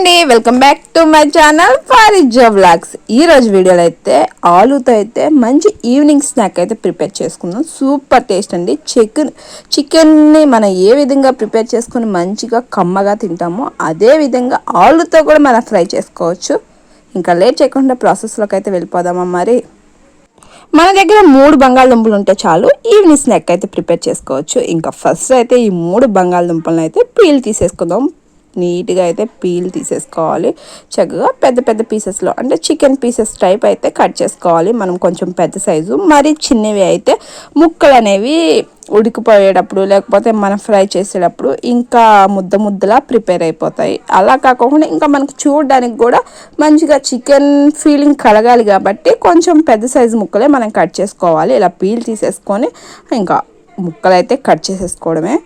అండి, welcome back to my channel Fariza vlogs. ఈరోజు వీడియోలో అయితే ఆలూతో అయితే మంచి ఈవినింగ్ స్నాక్ అయితే ప్రిపేర్ చేసుకుందాం. సూపర్ టేస్ట్ అండి. చికెన్ని మనం ఏ విధంగా ప్రిపేర్ చేసుకుని మంచిగా కమ్మగా తింటామో అదే విధంగా ఆలూతో కూడా మనం ఫ్రై చేసుకోవచ్చు. ఇంకా లేట్ చేయకుండా ప్రాసెస్లోకి అయితే వెళ్ళిపోదామా. మరి మన దగ్గర 3 బంగాళదుంపలు ఉంటే చాలు ఈవినింగ్ స్నాక్ అయితే ప్రిపేర్ చేసుకోవచ్చు. ఇంకా ఫస్ట్ అయితే ఈ 3 బంగాళదుంపలను అయితే పీల్ తీసేసుకుందాం. నీట్గా అయితే పీల్ తీసేసుకోవాలి. చక్కగా పెద్ద పెద్ద పీసెస్లో అంటే చికెన్ పీసెస్ టైప్ అయితే కట్ చేసుకోవాలి. మనం కొంచెం పెద్ద సైజు, మరీ చిన్నవి అయితే ముక్కలు అనేవి ఉడికిపోయేటప్పుడు లేకపోతే మనం ఫ్రై చేసేటప్పుడు ఇంకా ముద్దలా ప్రిపేర్ అయిపోతాయి. అలా కాకుండా ఇంకా మనకు చూడడానికి కూడా మంచిగా చికెన్ ఫీలింగ్ కలగాలి కాబట్టి కొంచెం పెద్ద సైజు ముక్కలే మనం కట్ చేసుకోవాలి. ఇలా పీల్ తీసేసుకొని ఇంకా ముక్కలు అయితే కట్ చేసేసుకోవడమే.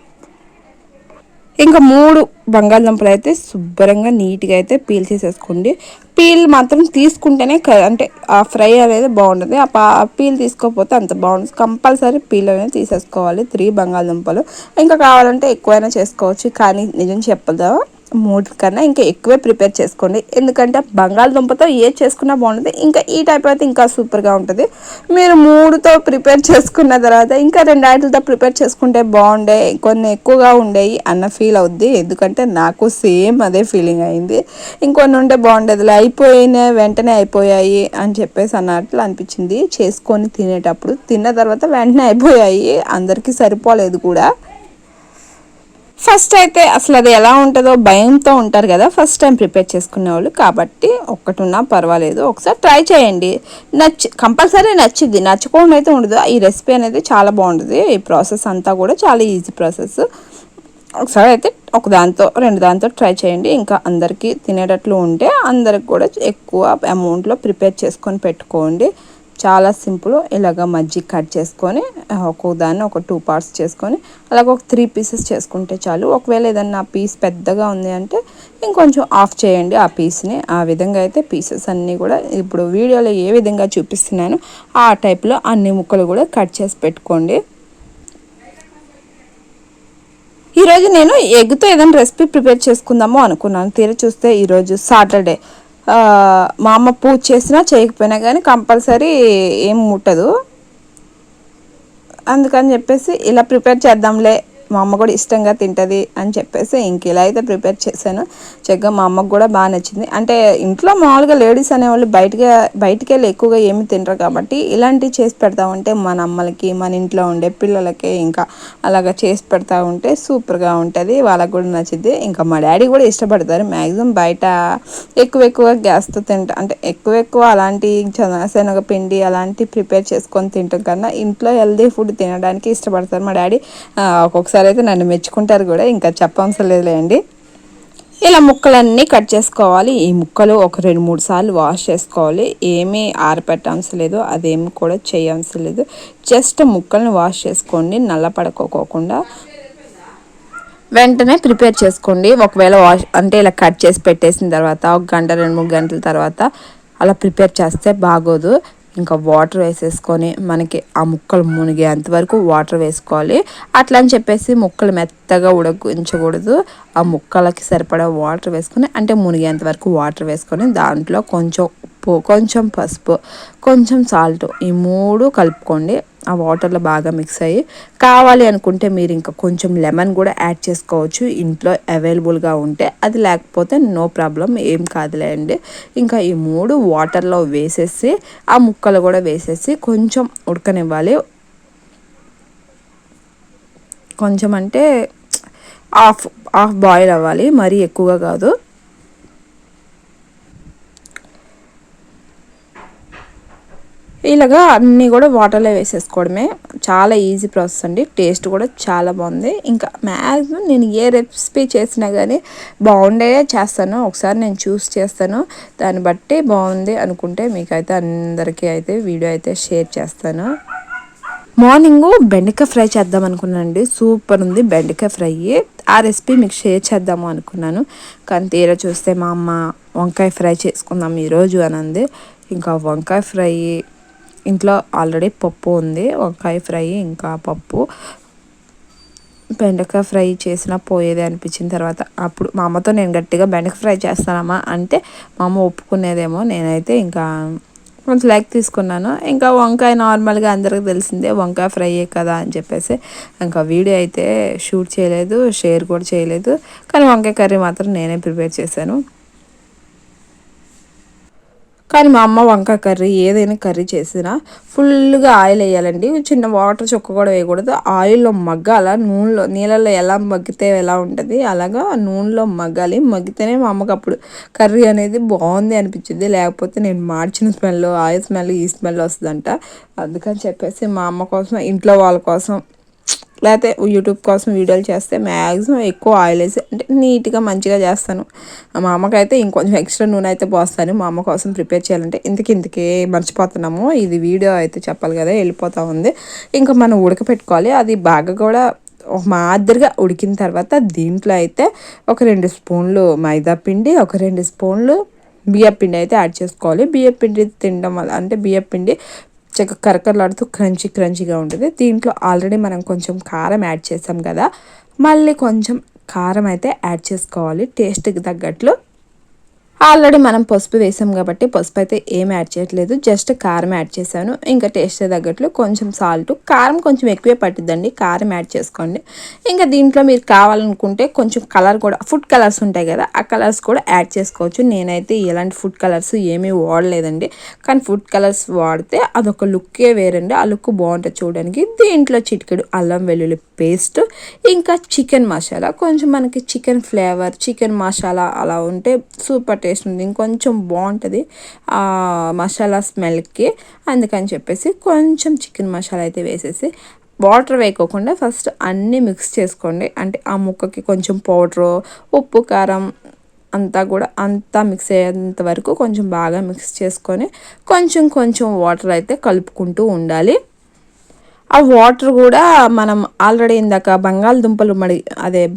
ఇంకా 3 బంగాళదుంపలు అయితే శుభ్రంగా నీట్గా అయితే పీల్ చేసేసుకోండి. పీల్ మాత్రం తీసుకుంటేనే అంటే ఆ ఫ్రై అనేది బాగుంటుంది. ఆ పీల్ తీసుకోకపోతే అంత బాగుంటుంది. కంపల్సరీ పీల్ అనేది తీసేసుకోవాలి. 3 బంగాళదుంపలు. ఇంకా కావాలంటే ఎక్కువైనా చేసుకోవచ్చు, కానీ నిజం చెప్పదా 3 కన్నా ఇంకా ఎక్కువే ప్రిపేర్ చేసుకోండి. ఎందుకంటే బంగాళదుంపతో ఏ చేసుకున్నా బాగుంటుంది. ఇంకా ఈ టైప్ అయితే ఇంకా సూపర్గా ఉంటుంది. మీరు 3తో ప్రిపేర్ చేసుకున్న తర్వాత ఇంకా 2 వాటితో ప్రిపేర్ చేసుకుంటే బాగుండే, కొన్ని ఎక్కువగా ఉండేవి అన్న ఫీల్ అవుద్ది. ఎందుకంటే నాకు సేమ్ అదే ఫీలింగ్ అయింది. ఇంకొన్ని ఉంటే బాగుండేది, అయిపోయిన వెంటనే అయిపోయాయి అని చెప్పేసి అన్నట్లు అనిపించింది. చేసుకొని తినేటప్పుడు తిన్న తర్వాత వెంటనే అయిపోయాయి, అందరికీ సరిపోలేదు కూడా. ఫస్ట్ అయితే అసలు అది ఎలా ఉంటుందో భయంతో ఉంటారు కదా ఫస్ట్ టైం ప్రిపేర్ చేసుకునే వాళ్ళు. కాబట్టి ఒక్కటి ఉన్నా పర్వాలేదు, ఒకసారి ట్రై చేయండి. కంపల్సరీ నచ్చింది, నచ్చకుండా అయితే ఉండదు. ఈ రెసిపీ అనేది చాలా బాగుంటుంది. ఈ ప్రాసెస్ అంతా కూడా చాలా ఈజీ ప్రాసెస్. ఒకసారి అయితే ఒక దాంతో 2 దాంతో ట్రై చేయండి. ఇంకా అందరికీ తినేటట్లు ఉంటే అందరికి కూడా ఎక్కువ అమౌంట్లో ప్రిపేర్ చేసుకొని పెట్టుకోండి. చాలా సింపుల్. ఇలాగ మజ్జిగ కట్ చేసుకొని ఒక్కొక్క దాన్ని ఒక 2 పార్ట్స్ చేసుకొని అలాగ ఒక 3 పీసెస్ చేసుకుంటే చాలు. ఒకవేళ ఏదన్నా పీస్ పెద్దగా ఉంది అంటే ఇంకొంచెం ఆఫ్ చేయండి ఆ పీస్ని. ఆ విధంగా అయితే పీసెస్ అన్నీ కూడా ఇప్పుడు వీడియోలో ఏ విధంగా చూపిస్తున్నానో ఆ టైప్లో అన్ని ముక్కలు కూడా కట్ చేసి పెట్టుకోండి. ఈరోజు నేను ఎగ్తో ఏదైనా రెసిపీ ప్రిపేర్ చేసుకుందామో అనుకున్నాను. తీరా చూస్తే ఈరోజు సాటర్డే. మా అమ్మ పూజ చేసినా చేయకపోయినా కానీ కంపల్సరీ ఏం ముట్టదు. అందుకని చెప్పేసి ఇలా ప్రిపేర్ చేద్దాంలే, మా అమ్మ కూడా ఇష్టంగా తింటుంది అని చెప్పేసి ఇంక ఇలా అయితే ప్రిపేర్ చేశాను. చక్కగా మా అమ్మకు కూడా బాగా నచ్చింది. అంటే ఇంట్లో మామూలుగా లేడీస్ అనేవాళ్ళు బయటికి వెళ్ళి ఎక్కువగా ఏమి తినరు కాబట్టి ఇలాంటివి చేసి పెడతా ఉంటే మన అమ్మలకి, మన ఇంట్లో ఉండే పిల్లలకి ఇంకా అలాగ చేసి పెడతా ఉంటే సూపర్గా ఉంటుంది. వాళ్ళకు కూడా నచ్చింది. ఇంకా మా డాడీ కూడా ఇష్టపడతారు. మ్యాక్సిమం బయట ఎక్కువ గ్యాస్తో అంటే ఎక్కువ అలాంటి శనగపిండి అలాంటి ప్రిపేర్ చేసుకొని తింటాం కన్నా ఇంట్లో హెల్దీ ఫుడ్ తినడానికి ఇష్టపడతారు మా డాడీ. ఒక్కొక్కసారి అయితే నన్ను మెచ్చుకుంటారు కూడా, ఇంకా చెప్పవసరం లేదులేండి. ఇలా ముక్కలన్నీ కట్ చేసుకోవాలి. ఈ ముక్కలు ఒక 2-3 సార్లు వాష్ చేసుకోవాలి. ఏమీ ఆరపెట్టవసరం లేదు, అదేమి కూడా చేయవసరం లేదు. జస్ట్ ముక్కల్ని వాష్ చేసుకోండి, నల్ల పడుకోకుండా వెంటనే ప్రిపేర్ చేసుకోండి. ఒకవేళ అంటే ఇలా కట్ చేసి పెట్టేసిన తర్వాత 1 గంట 2-3 గంటల తర్వాత అలా ప్రిపేర్ చేస్తే బాగోదు. ఇంకా వాటర్ వేసేసుకొని మనకి ఆ ముక్కలు మునిగేంత వరకు వాటర్ వేసుకోవాలి. అట్లా అని చెప్పేసి ముక్కలు మెత్తగా ఉడకించకూడదు. ఆ ముక్కలకి సరిపడా వాటర్ వేసుకొని అంటే మునిగేంత వరకు వాటర్ వేసుకొని దాంట్లో కొంచెం ఉప్పు, కొంచెం పసుపు, కొంచెం సాల్ట్, ఈ 3 కలుపుకోండి. ఆ వాటర్లో బాగా మిక్స్ అయ్యి కావాలి అనుకుంటే మీరు ఇంకా కొంచెం లెమన్ కూడా యాడ్ చేసుకోవచ్చు ఇంట్లో అవైలబుల్గా ఉంటే. అది లేకపోతే నో ప్రాబ్లం, ఏం కాదులేండి. ఇంకా ఈ 3 వాటర్లో వేసేసి ఆ ముక్కలు కూడా వేసేసి కొంచెం ఉడకనివ్వాలి. కొంచెం అంటే హాఫ్ బాయిల్ అవ్వాలి, మరీ ఎక్కువగా కాదు. ఇలాగా అన్నీ కూడా వాటర్లో వేసేసుకోవడమే. చాలా ఈజీ ప్రాసెస్ అండి. టేస్ట్ కూడా చాలా బాగుంది. ఇంకా మ్యాక్సిమం నేను ఏ రెసిపీ చేసినా కానీ బాగుండే చేస్తాను. ఒకసారి నేను చూస్ చేస్తాను, దాన్ని బట్టి బాగుంది అనుకుంటే మీకైతే అందరికీ అయితే వీడియో అయితే షేర్ చేస్తాను. మార్నింగ్ బెండకాయ ఫ్రై చేద్దాం అనుకున్నానండి. సూపర్ ఉంది బెండకాయ ఫ్రై. ఆ రెసిపీ మీకు షేర్ చేద్దాము అనుకున్నాను, కానీ తీరా చూస్తే మా అమ్మ వంకాయ ఫ్రై చేసుకుందాం ఈరోజు అని అంది. ఇంకా వంకాయ ఫ్రై ఇంట్లో ఆల్రెడీ పప్పు ఉంది, వంకాయ ఫ్రై ఇంకా పప్పు బెండకాయ ఫ్రై చేసినా పోయేది అనిపించిన తర్వాత అప్పుడు మా అమ్మతో నేను గట్టిగా బెండకాయ ఫ్రై చేస్తానమ్మా అంటే మా అమ్మ ఒప్పుకునేదేమో. నేనైతే ఇంకా కొంచెం లైక్ తీసుకున్నాను. ఇంకా వంకాయ నార్మల్గా అందరికి తెలిసిందే వంకాయ ఫ్రైయే కదా అని చెప్పేసి ఇంకా వీడియో అయితే షూట్ చేయలేదు, షేర్ కూడా చేయలేదు. కానీ వంకాయ కర్రీ మాత్రం నేనే ప్రిపేర్ చేశాను. కానీ మా అమ్మ వంకాయ కర్రీ ఏదైనా కర్రీ చేసినా ఫుల్గా ఆయిల్ వేయాలండి. చిన్న వాటర్ చుక్క కూడా వేయకూడదు. ఆయిల్లో మగ్గాల, నూనెలో నీళ్ళల్లో ఎలా మగ్గితే ఎలా ఉంటుంది అలాగా నూనెలో మగ్గాలి. మగ్గితేనే మా అమ్మకి అప్పుడు కర్రీ అనేది బాగుంది అనిపించింది. లేకపోతే నేను మార్చిన స్మెల్, ఆయిల్ స్మెల్, ఈ స్మెల్ వస్తుందంట. అందుకని చెప్పేసి మా అమ్మ కోసం, ఇంట్లో వాళ్ళ కోసం, లేకపోతే యూట్యూబ్ కోసం వీడియోలు చేస్తే మ్యాక్సిమం ఎక్కువ ఆయిల్ వేసి అంటే నీట్గా మంచిగా చేస్తాను. మా అమ్మకైతే ఇంకొంచెం ఎక్స్ట్రా నూనె అయితే పోస్తాను మా అమ్మ కోసం ప్రిపేర్ చేయాలంటే. ఇంతకే మర్చిపోతున్నాము, ఇది వీడియో అయితే చెప్పాలి కదా, వెళ్ళిపోతూ ఉంది. ఇంకా మనం ఉడకపెట్టుకోవాలి. అది బాగా కూడా ఒక మాదిరిగా ఉడికిన తర్వాత దీంట్లో అయితే ఒక 2 స్పూన్లు మైదా పిండి, ఒక 2 స్పూన్లు బియ్యపిండి అయితే యాడ్ చేసుకోవాలి. బియ్యపిండి తినడం వల్ల అంటే బియ్యపిండి చక్కగా కరకరలాడుతూ క్రంచీగా ఉంటుంది. దీంట్లో ఆల్రెడీ మనం కొంచెం కారం యాడ్ చేసాం కదా, మళ్ళీ కొంచెం కారం అయితే యాడ్ చేసుకోవాలి టేస్ట్కి తగ్గట్లు. ఆల్రెడీ మనం పసుపు వేసాం కాబట్టి పసుపు అయితే ఏం యాడ్ చేయట్లేదు, జస్ట్ కారం యాడ్ చేశాను. ఇంకా టేస్ట్ తగ్గట్లు కొంచెం సాల్ట్, కారం కొంచెం ఎక్కువే పట్టిద్దండి, కారం యాడ్ చేసుకోండి. ఇంకా దీంట్లో మీరు కావాలనుకుంటే కొంచెం కలర్ కూడా, ఫుడ్ కలర్స్ ఉంటాయి కదా, ఆ కలర్స్ కూడా యాడ్ చేసుకోవచ్చు. నేనైతే ఎలాంటి ఫుడ్ కలర్స్ ఏమీ వాడలేదండి. కానీ ఫుడ్ కలర్స్ వాడితే అదొక లుక్కే వేరండి, ఆ లుక్ బాగుంటుంది చూడడానికి. దీంట్లో చిటికెడు అల్లం వెల్లుల్లి పేస్ట్, ఇంకా చికెన్ మసాలా, కొంచెం మనకి చికెన్ ఫ్లేవర్, చికెన్ మసాలా అలా ఉంటే సూపర్ టేస్ట్ ఉంది, ఇంకొంచెం బాగుంటుంది ఆ మసాలా స్మెల్కి. అందుకని చెప్పేసి కొంచెం చికెన్ మసాలా అయితే వేసేసి వాటర్ వేయకోకుండా ఫస్ట్ అన్నీ మిక్స్ చేసుకోండి. అంటే ఆ ముక్కకి కొంచెం పౌడరు, ఉప్పు, కారం అంతా మిక్స్ అయ్యేంత వరకు కొంచెం బాగా మిక్స్ చేసుకొని కొంచెం వాటర్ అయితే కలుపుకుంటూ ఉండాలి. ఆ వాటర్ కూడా మనం ఆల్రెడీ ఇందాక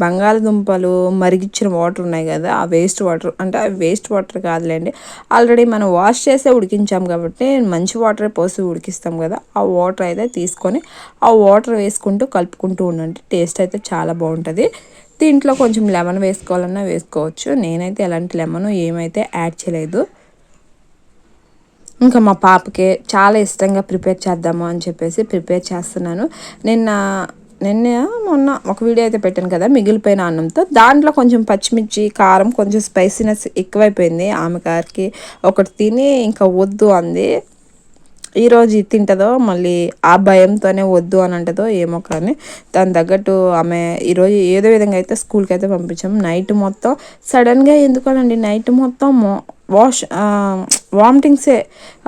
బంగాళదుంపలు మరిగించిన వాటర్ ఉన్నాయి కదా, ఆ వేస్ట్ వాటర్, అంటే ఆ వేస్ట్ వాటర్ కాదులేండి, ఆల్రెడీ మనం వాష్ చేసే ఉడికించాం కాబట్టి మంచి వాటర్ పోసి ఉడికిస్తాం కదా, ఆ వాటర్ అయితే తీసుకొని ఆ వాటర్ వేసుకుంటూ కలుపుకుంటూ ఉండండి. టేస్ట్ అయితే చాలా బాగుంటుంది. దీంట్లో కొంచెం లెమన్ వేసుకోవాలన్నా వేసుకోవచ్చు. నేనైతే ఎలాంటి లెమన్ ఏమైతే యాడ్ చేయలేదు. ఇంకా మా పాపకి చాలా ఇష్టంగా ప్రిపేర్ చేద్దాము అని చెప్పేసి ప్రిపేర్ చేస్తున్నాను. నిన్న మొన్న ఒక వీడియో అయితే పెట్టాను కదా మిగిలిపోయిన అన్నంతో, దాంట్లో కొంచెం పచ్చిమిర్చి, కారం, కొంచెం స్పైసీనెస్ ఎక్కువైపోయింది. ఆమె గారికి ఒకటి తిని ఇంకా వద్దు అంది. ఈరోజు ఇది తింటుందో మళ్ళీ ఆ భయంతోనే వద్దు అని అంటుందో ఏమో, కానీ దాని తగ్గట్టు ఆమె ఈరోజు ఏదో విధంగా అయితే స్కూల్కి అయితే పంపించాము. నైట్ మొత్తం సడన్గా ఎందుకోనండి నైట్ మొత్తం వామిటింగ్సే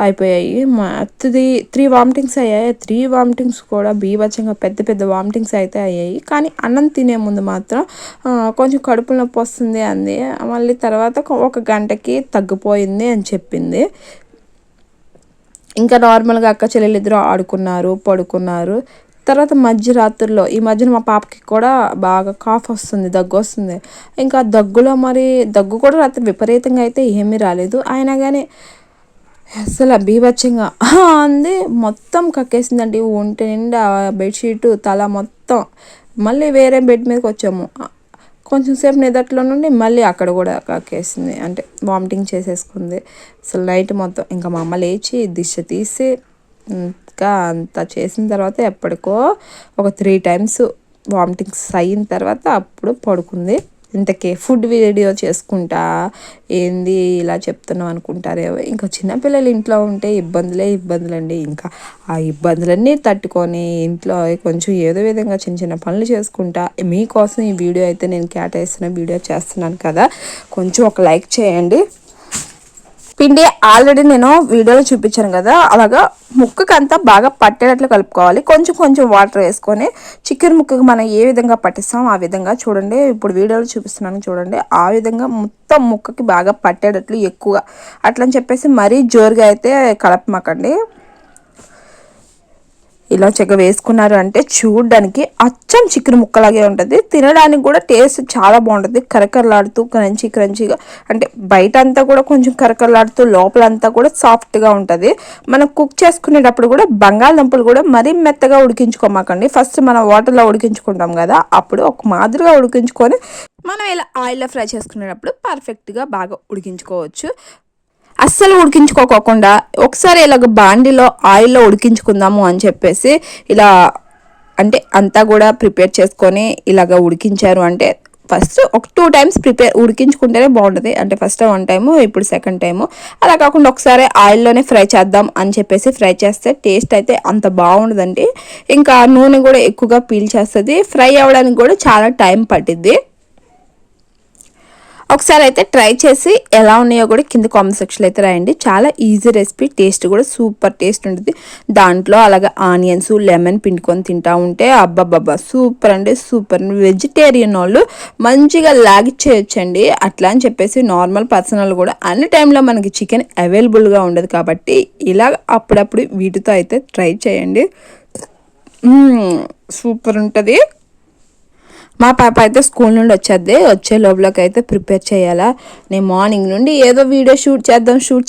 అయిపోయాయి. 3 వామిటింగ్స్ అయ్యాయి. 3 వామిటింగ్స్ కూడా బీభత్సంగా పెద్ద వామిటింగ్స్ అయితే అయ్యాయి. కానీ అన్నం తినే ముందు మాత్రం కొంచెం కడుపు నొప్పి వస్తుంది అంది. మళ్ళీ తర్వాత ఒక గంటకి తగ్గిపోయింది అని చెప్పింది. ఇంకా నార్మల్గా అక్క చెల్లెలు ఇద్దరు ఆడుకున్నారు, పడుకున్నారు. తర్వాత మధ్యరాత్రుల్లో ఈ మధ్యన మా పాపకి కూడా బాగా కాఫ్ వస్తుంది, దగ్గు వస్తుంది. ఇంకా దగ్గు కూడా రాత్రి విపరీతంగా అయితే ఏమీ రాలేదు, అయినా కానీ అసలు బీభత్సంగా అంది. మొత్తం కక్కేసిందండి ఒంటి నిండా, బెడ్షీటు, తల మొత్తం. మళ్ళీ వేరే బెడ్ మీదకి వచ్చాము. కొంచెం సేపు నిదట్లో నుండి మళ్ళీ అక్కడ కూడా కక్కేసింది, అంటే వామిటింగ్ చేసేసుకుంది. అసలు నైట్ మొత్తం ఇంకా మా అమ్మ లేచి దిష్ట తీసి ఇంకా అంతా చేసిన తర్వాత ఎప్పటికో ఒక 3 టైమ్స్ వామిటింగ్స్ అయిన తర్వాత అప్పుడు పడుకుంది. ఇంతకే ఫుడ్ వీడియో చేసుకుంటా ఏంది ఇలా చెప్తున్నావు అనుకుంటారేమో. ఇంకా చిన్నపిల్లలు ఇంట్లో ఉంటే ఇబ్బందులండి. ఇంకా ఆ ఇబ్బందులన్నీ తట్టుకొని ఇంట్లో కొంచెం ఏదో విధంగా చిన్న పనులు చేసుకుంటా మీకోసం ఈ వీడియో అయితే నేను కేటాయిస్తున్న వీడియో చేస్తున్నాను కదా, కొంచెం ఒక లైక్ చేయండి. పిండి ఆల్రెడీ నేను వీడియోలో చూపించాను కదా, అలాగా ముక్కకు అంతా బాగా పట్టేటట్లు కలుపుకోవాలి. కొంచెం వాటర్ వేసుకొని చికెన్ ముక్కకు మనం ఏ విధంగా పట్టిస్తాం ఆ విధంగా చూడండి. ఇప్పుడు వీడియోలో చూపిస్తున్నాను చూడండి, ఆ విధంగా మొత్తం ముక్కకి బాగా పట్టేటట్లు ఎక్కువగా, అట్లని చెప్పేసి మరీ జోరుగా అయితే కలపమాకండి. ఇలా చెక్క వేసుకున్నారు అంటే చూడడానికి అచ్చం చికెన్ ముక్కలాగే ఉంటుంది, తినడానికి కూడా టేస్ట్ చాలా బాగుంటుంది. కరకరలాడుతూ క్రంచీ క్రంచీగా, అంటే బయట అంతా కూడా కొంచెం కరకరలాడుతూ లోపలంతా కూడా సాఫ్ట్గా ఉంటుంది. మనం కుక్ చేసుకునేటప్పుడు కూడా బంగాళదుంపలు కూడా మరీ మెత్తగా ఉడికించుకోమాకండి. ఫస్ట్ మనం వాటర్లో ఉడికించుకుంటాం కదా, అప్పుడు ఒక మాదిరిగా ఉడికించుకొని మనం ఇలా ఆయిల్లో ఫ్రై చేసుకునేటప్పుడు పర్ఫెక్ట్గా బాగా ఉడికించుకోవచ్చు. అస్సలు ఉడికించుకోకుండా ఒకసారి ఇలాగ బాండిలో ఆయిల్లో ఉడికించుకుందాము అని చెప్పేసి ఇలా అంటే అంతా కూడా ప్రిపేర్ చేసుకొని ఇలాగ ఉడికించారు అంటే ఫస్ట్ ఒక 2 టైమ్స్ ఉడికించుకుంటేనే బాగుంటుంది. అంటే ఫస్ట్ 1 టైము, ఇప్పుడు సెకండ్ టైము. అలా కాకుండా ఒకసారి ఆయిల్లోనే ఫ్రై చేద్దాం అని చెప్పేసి ఫ్రై చేస్తే టేస్ట్ అయితే అంత బాగుండదండి. ఇంకా నూనె కూడా ఎక్కువగా పీల్చేస్తుంది, ఫ్రై అవ్వడానికి కూడా చాలా టైం పట్టిద్ది. ఒకసారి అయితే ట్రై చేసి ఎలా ఉన్నాయో కూడా కింద కామెంట్ సెక్షన్లో అయితే రాయండి. చాలా ఈజీ రెసిపీ, టేస్ట్ కూడా సూపర్ టేస్ట్ ఉంటుంది. దాంట్లో అలాగే ఆనియన్స్ లెమన్ పిండుకొని తింటా ఉంటే అబ్బబ్బబ్బా సూపర్ అంటే సూపర్. వెజిటేరియన్ వాళ్ళు మంచిగా లాగిచ్చేయచ్చండి. అట్లా అని చెప్పేసి నార్మల్ పర్సనల్ కూడా అన్ని టైంలో మనకి చికెన్ అవైలబుల్గా ఉండదు కాబట్టి ఇలా అప్పుడప్పుడు వీటితో అయితే ట్రై చేయండి, సూపర్ ఉంటుంది. మా పాప అయితే స్కూల్ నుండి వచ్చే లోపలకి అయితే ప్రిపేర్ చేయాలా. నేను మార్నింగ్ నుండి ఏదో వీడియో షూట్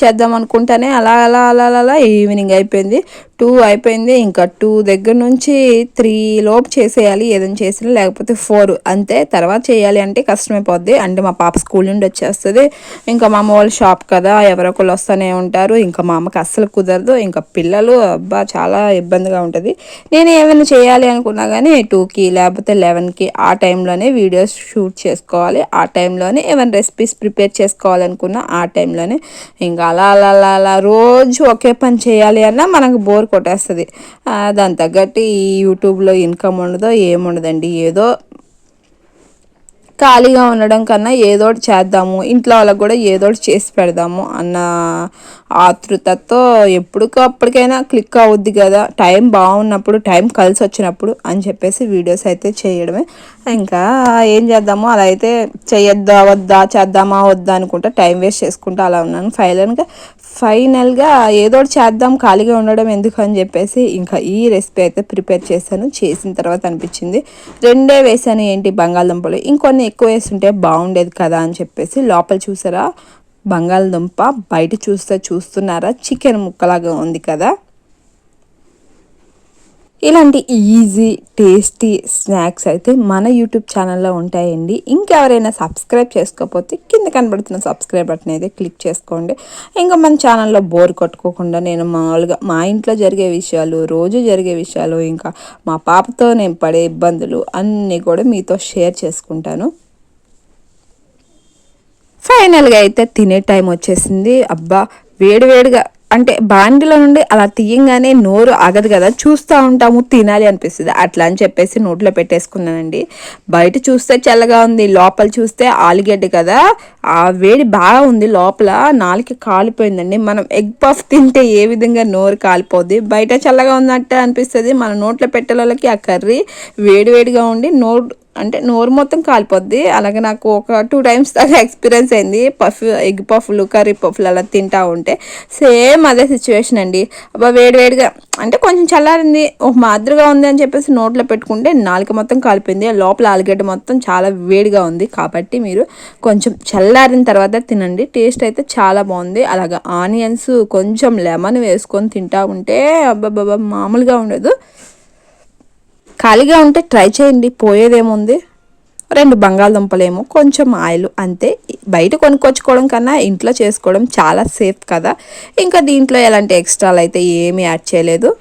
చేద్దాం అనుకుంటానే అలా అలా అలా అలా ఈవినింగ్ అయిపోయింది, 2 అయిపోయింది. ఇంకా 2 దగ్గర నుంచి 3 లోపు చేసేయాలి ఏదైనా చేసినా, లేకపోతే 4 అంతే. తర్వాత చేయాలి అంటే కష్టమైపోద్ది. అంటే మా పాప స్కూల్ నుండి వచ్చేస్తుంది, ఇంకా మా అమ్మ వాళ్ళ షాప్ కదా, ఎవరొకరు వస్తూనే ఉంటారు. ఇంకా మా అమ్మకి అస్సలు కుదరదు, ఇంకా పిల్లలు అబ్బా చాలా ఇబ్బందిగా ఉంటుంది. నేను ఏమైనా చేయాలి అనుకున్నా కానీ 2కి లేకపోతే 11కి ఆ టైంలోనే వీడియోస్ షూట్ చేసుకోవాలి, ఆ టైంలోనే ఏమైనా రెసిపీస్ ప్రిపేర్ చేసుకోవాలనుకున్నా ఆ టైంలోనే. ఇంకా అలా అలా అలా అలా రోజు ఒకే పని చేయాలి అన్నా మనకు బోర్ కొట్టేస్తుంది. దాని తగ్గట్టు ఈ యూట్యూబ్లో ఇన్కమ్ ఉండదో ఏముండదండి. ఏదో ఖాళీగా ఉండడం కన్నా ఏదో ఒకటి చేద్దాము, ఇంట్లో వాళ్ళకి కూడా ఏదో ఒకటి చేసి పెడదాము అన్న ఆతృతతో ఎప్పటికప్పటికైనా క్లిక్ అవుద్ది కదా, టైం బాగున్నప్పుడు, టైం కలిసి వచ్చినప్పుడు అని చెప్పేసి వీడియోస్ అయితే చేయడమే. ఇంకా ఏం చేద్దాము, అలా అయితే చేయొద్దా వద్దా, చేద్దామా వద్దా అనుకుంటా టైం వేస్ట్ చేసుకుంటా అలా ఉన్నాను. ఫైనల్గా ఏదో ఒకటి చేద్దాం, ఖాళీగా ఉండడం ఎందుకు అని చెప్పేసి ఇంకా ఈ రెసిపీ అయితే ప్రిపేర్ చేశాను. చేసిన తర్వాత అనిపించింది 2 వేసాను ఏంటి బంగాళదుంపలు, ఇంకొన్ని ఎక్కువ వేస్తుంటే బాగుండేది కదా అని చెప్పేసి. లోపల చూసారా బంగాళదుంప, బయట చూస్తున్నారా చికెన్ ముక్కలాగా ఉంది కదా. ఇలాంటి ఈజీ టేస్టీ స్నాక్స్ అయితే మన యూట్యూబ్ ఛానల్లో ఉంటాయండి. ఇంకెవరైనా సబ్స్క్రైబ్ చేసుకోకపోతే కింద కనబడుతున్న సబ్స్క్రైబ్ బటన్ అయితే క్లిక్ చేసుకోండి. ఇంకా మన ఛానల్లో బోర్ కొట్టుకోకుండా నేను మామూలుగా మా ఇంట్లో జరిగే విషయాలు, రోజు జరిగే విషయాలు, ఇంకా మా పాపతో నేను పడే ఇబ్బందులు అన్నీ కూడా మీతో షేర్ చేసుకుంటాను. ఫైనల్గా అయితే తినే టైం వచ్చేసింది. అబ్బా వేడివేడిగా అంటే బాండిలో నుండి అలా తీయంగానే నోరు ఆగదు కదా, చూస్తూ ఉంటాము తినాలి అనిపిస్తుంది. అట్లా అని చెప్పేసి నోట్లో పెట్టేసుకున్నానండి. బయట చూస్తే చల్లగా ఉంది, లోపల చూస్తే ఆలుగడ్డ కదా, ఆ వేడి బాగా ఉంది, లోపల నాలుక కాలిపోయిందండి. మనం ఎగ్ పఫ్ తింటే ఏ విధంగా నోరు కాలిపోద్ది, బయట చల్లగా ఉన్నట్టు అనిపిస్తుంది. మన నోట్లో పెట్టేళ్ళకి ఆ కర్రీ వేడివేడిగా ఉండి నోరు మొత్తం కాలిపోద్ది. అలాగే నాకు ఒక 2 టైమ్స్ దాకా ఎక్స్పీరియన్స్ అయింది. ఎగ్ పఫ్లు, కర్రీ పఫ్లు అలా తింటా ఉంటే సేమ్ అదే సిచ్యువేషన్ అండి. అబ్బా వేడివేడిగా అంటే కొంచెం చల్లారింది, ఒక మాదిరిగా ఉంది అని చెప్పేసి నోట్లో పెట్టుకుంటే నాలుక మొత్తం కాలిపోయింది. లోపల ఆలుగడ్డ మొత్తం చాలా వేడిగా ఉంది. కాబట్టి మీరు కొంచెం చల్లారిన తర్వాత తినండి, టేస్ట్ అయితే చాలా బాగుంది. అలాగే ఆనియన్స్ కొంచెం లెమన్ వేసుకొని తింటా ఉంటే అబ్బాబ్బా మామూలుగా ఉండదు. ఖాళీగా ఉంటే ట్రై చేయండి, పోయేదేముంది. 2 బంగాళదుంపలేమో కొంచెం ఆయిల్ అంతే. బయట కొనుక్కొచ్చుకోవడం కన్నా ఇంట్లో చేసుకోవడం చాలా సేఫ్ కదా. ఇంకా దీంట్లో ఎలాంటి ఎక్స్ట్రాలు అయితే ఏమీ యాడ్ చేయలేదు.